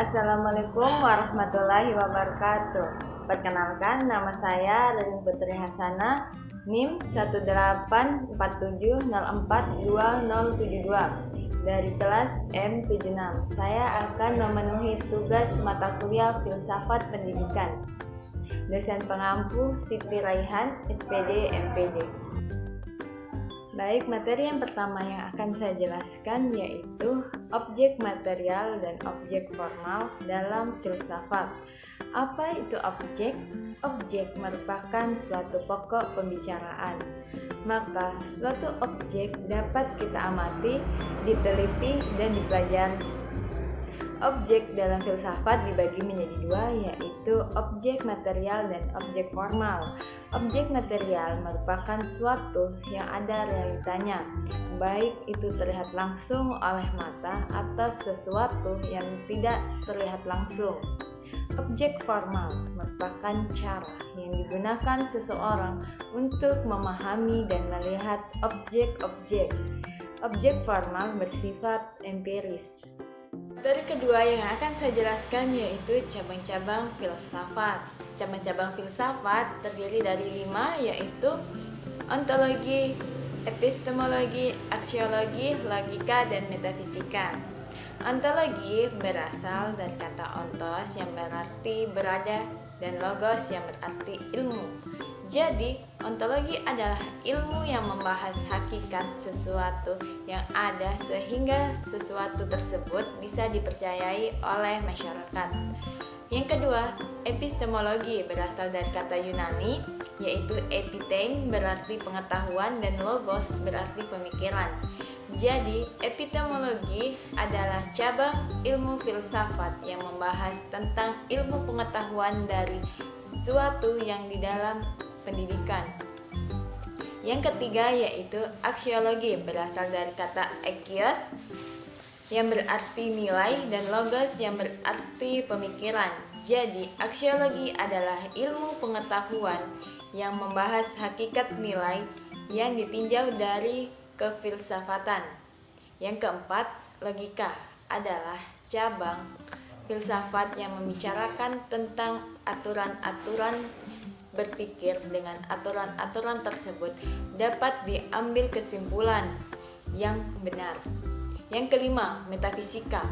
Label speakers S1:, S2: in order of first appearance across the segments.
S1: Assalamualaikum warahmatullahi wabarakatuh. Perkenalkan, nama saya Ririn Putri Hasanah, NIM 187042072 dari kelas M76. Saya akan memenuhi tugas mata kuliah Filsafat Pendidikan. Dosen pengampu Siti Raihan, SPD, MPD. Baik, materi yang pertama yang akan saya jelaskan yaitu objek material dan objek formal dalam filsafat. Apa itu objek? Objek merupakan suatu pokok pembicaraan. Maka suatu objek dapat kita amati, diteliti, dan dipelajari. Objek dalam filsafat dibagi menjadi dua, yaitu objek material dan objek formal. Objek material merupakan suatu yang ada realitanya, baik itu terlihat langsung oleh mata atau sesuatu yang tidak terlihat langsung. Objek formal merupakan cara yang digunakan seseorang untuk memahami dan melihat objek-objek. Objek formal bersifat empiris. Materi kedua yang akan saya jelaskan yaitu cabang-cabang filsafat. Cabang-cabang filsafat terdiri dari 5, yaitu ontologi, epistemologi, aksiologi, logika, dan metafisika. Ontologi berasal dari kata ontos yang berarti berada dan logos yang berarti ilmu. Jadi, ontologi adalah ilmu yang membahas hakikat sesuatu yang ada sehingga sesuatu tersebut bisa dipercayai oleh masyarakat. Yang kedua, epistemologi berasal dari kata Yunani yaitu epitein berarti pengetahuan dan logos berarti pemikiran. Jadi, epistemologi adalah cabang ilmu filsafat yang membahas tentang ilmu pengetahuan dari sesuatu yang di dalam pendidikan. Yang ketiga yaitu aksiologi berasal dari kata ekios yang berarti nilai dan logos yang berarti pemikiran. Jadi, aksiologi adalah ilmu pengetahuan yang membahas hakikat nilai yang ditinjau dari kefilsafatan. Yang keempat, logika adalah cabang filsafat yang membicarakan tentang aturan-aturan berpikir. Dengan aturan-aturan tersebut dapat diambil kesimpulan yang benar. Yang kelima, metafisika.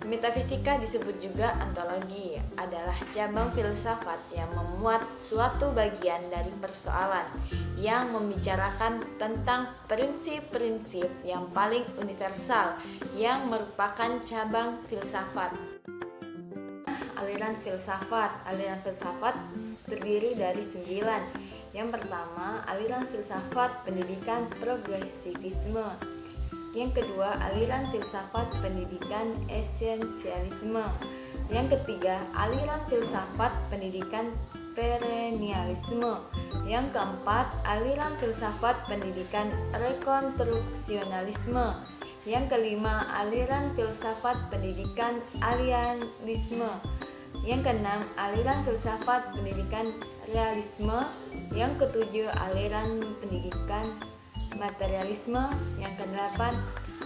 S1: Metafisika disebut juga ontologi, adalah cabang filsafat yang memuat suatu bagian dari persoalan yang membicarakan tentang prinsip-prinsip yang paling universal yang merupakan cabang filsafat. Aliran filsafat. Aliran filsafat terdiri dari 9. Yang pertama, aliran filsafat pendidikan progresivisme. Yang kedua, aliran filsafat pendidikan esensialisme. Yang ketiga, aliran filsafat pendidikan perennialisme. Yang keempat, aliran filsafat pendidikan rekonstruksionalisme. Yang kelima, aliran filsafat pendidikan alianisme. Yang keenam, aliran filsafat pendidikan realisme. Yang ketujuh, aliran pendidikan materialisme. Yang kedelapan,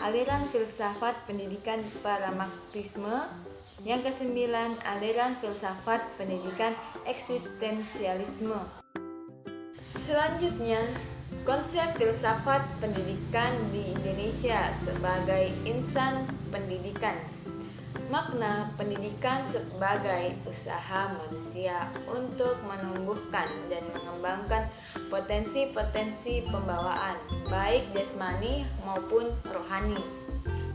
S1: aliran filsafat pendidikan pragmatisme. Yang kesembilan, aliran filsafat pendidikan eksistensialisme. Selanjutnya, konsep filsafat pendidikan di Indonesia sebagai insan pendidikan. Makna pendidikan sebagai usaha manusia untuk menumbuhkan dan mengembangkan potensi-potensi pembawaan, baik jasmani maupun rohani,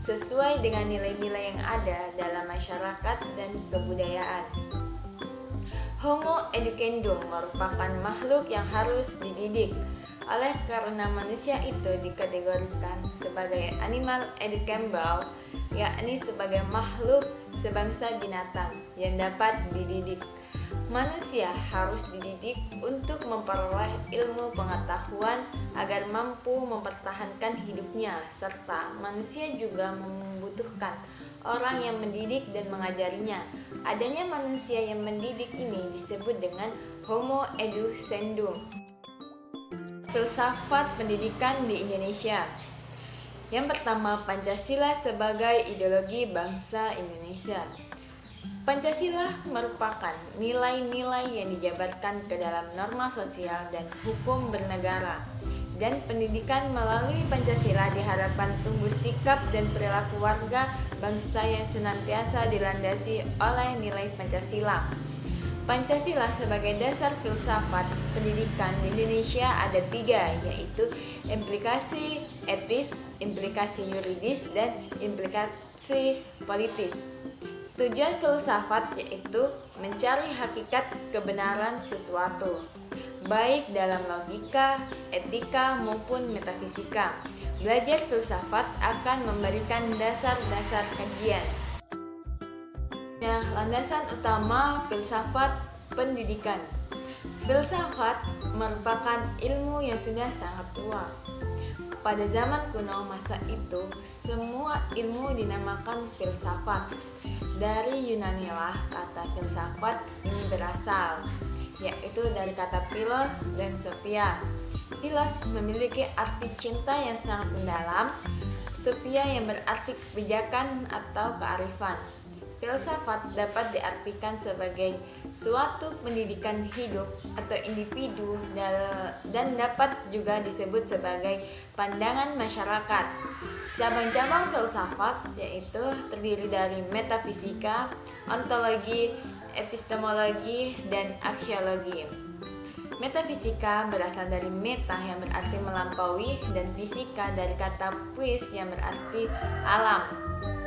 S1: sesuai dengan nilai-nilai yang ada dalam masyarakat dan kebudayaan. Homo educandum merupakan makhluk yang harus dididik. Oleh karena manusia itu dikategorikan sebagai animal educable, yakni sebagai makhluk sebangsa binatang yang dapat dididik. Manusia harus dididik untuk memperoleh ilmu pengetahuan agar mampu mempertahankan hidupnya, serta manusia juga membutuhkan orang yang mendidik dan mengajarinya. Adanya manusia yang mendidik ini disebut dengan Homo educandum. Filsafat pendidikan di Indonesia. Yang pertama, Pancasila sebagai ideologi bangsa Indonesia. Pancasila merupakan nilai-nilai yang dijabarkan ke dalam norma sosial dan hukum bernegara. Dan pendidikan melalui Pancasila diharapkan tumbuh sikap dan perilaku warga bangsa yang senantiasa dilandasi oleh nilai Pancasila. Pancasila sebagai dasar filsafat pendidikan di Indonesia ada 3, yaitu implikasi etis, implikasi yuridis, dan implikasi politis. Tujuan filsafat yaitu mencari hakikat kebenaran sesuatu, baik dalam logika, etika, maupun metafisika. Belajar filsafat akan memberikan dasar-dasar kajian. Nah, landasan utama filsafat pendidikan. Filsafat merupakan ilmu yang sudah sangat tua. Pada zaman kuno masa itu, semua ilmu dinamakan filsafat. Dari Yunani lah kata filsafat ini berasal, yaitu dari kata philos dan sophia. Philos memiliki arti cinta yang sangat mendalam, sophia yang berarti kebijakan atau kearifan. Filsafat dapat diartikan sebagai suatu pendidikan hidup atau individu dan dapat juga disebut sebagai pandangan masyarakat. Cabang-cabang filsafat yaitu terdiri dari metafisika, ontologi, epistemologi, dan aksiologi. Metafisika berasal dari meta yang berarti melampaui dan fisika dari kata puis yang berarti alam.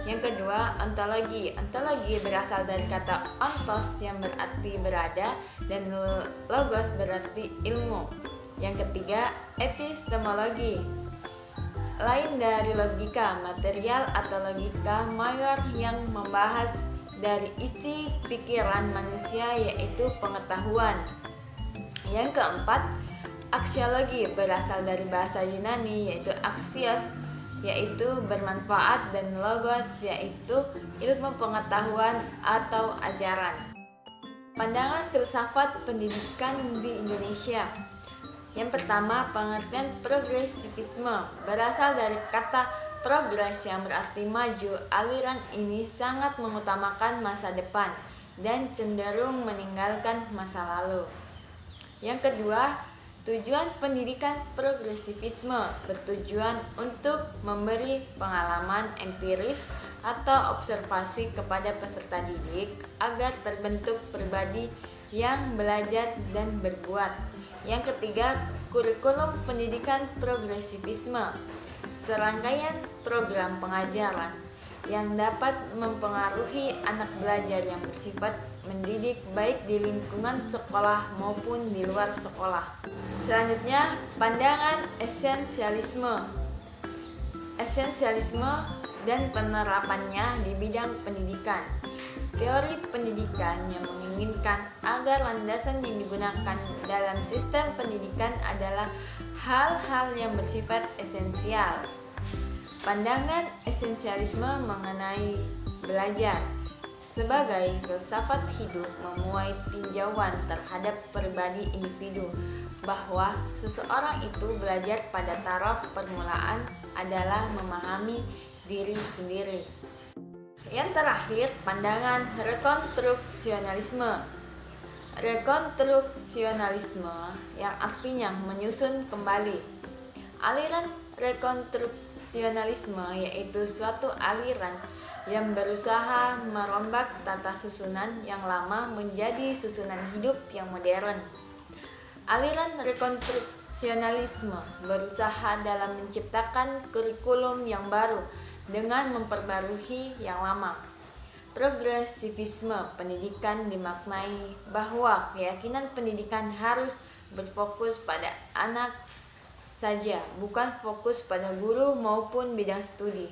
S1: Yang kedua, ontologi. Ontologi berasal dari kata ontos yang berarti berada dan logos berarti ilmu. Yang ketiga, epistemologi. Lain dari logika material atau logika mayor yang membahas dari isi pikiran manusia yaitu pengetahuan. Yang keempat, aksiologi berasal dari bahasa Yunani yaitu axios, yaitu bermanfaat, dan logos yaitu ilmu pengetahuan atau ajaran. Pandangan filsafat pendidikan di Indonesia. Yang pertama, pengertian progresivisme berasal dari kata progres yang berarti maju. Aliran ini sangat mengutamakan masa depan dan cenderung meninggalkan masa lalu. Yang kedua, tujuan pendidikan progresivisme bertujuan untuk memberi pengalaman empiris atau observasi kepada peserta didik agar terbentuk pribadi yang belajar dan berbuat. Yang ketiga, kurikulum pendidikan progresivisme, serangkaian program pengajaran yang dapat mempengaruhi anak belajar yang bersifat mendidik baik di lingkungan sekolah maupun di luar sekolah. Selanjutnya, pandangan esensialisme. Esensialisme dan penerapannya di bidang pendidikan. Teori pendidikan yang menginginkan agar landasan yang digunakan dalam sistem pendidikan adalah hal-hal yang bersifat esensial. Pandangan esensialisme mengenai belajar sebagai filsafat hidup memuai tinjauan terhadap pribadi individu, bahwa seseorang itu belajar pada taraf permulaan adalah memahami diri sendiri. Yang terakhir, pandangan rekonstruksionalisme. Rekonstruksionalisme yang artinya menyusun kembali. Aliran rekonstruksionalisme yaitu suatu aliran yang berusaha merombak tata susunan yang lama menjadi susunan hidup yang modern. Aliran rekonstruksionalisme berusaha dalam menciptakan kurikulum yang baru dengan memperbarui yang lama. Progresivisme pendidikan dimaknai bahwa keyakinan pendidikan harus berfokus pada anak saja, bukan fokus pada guru maupun bidang studi.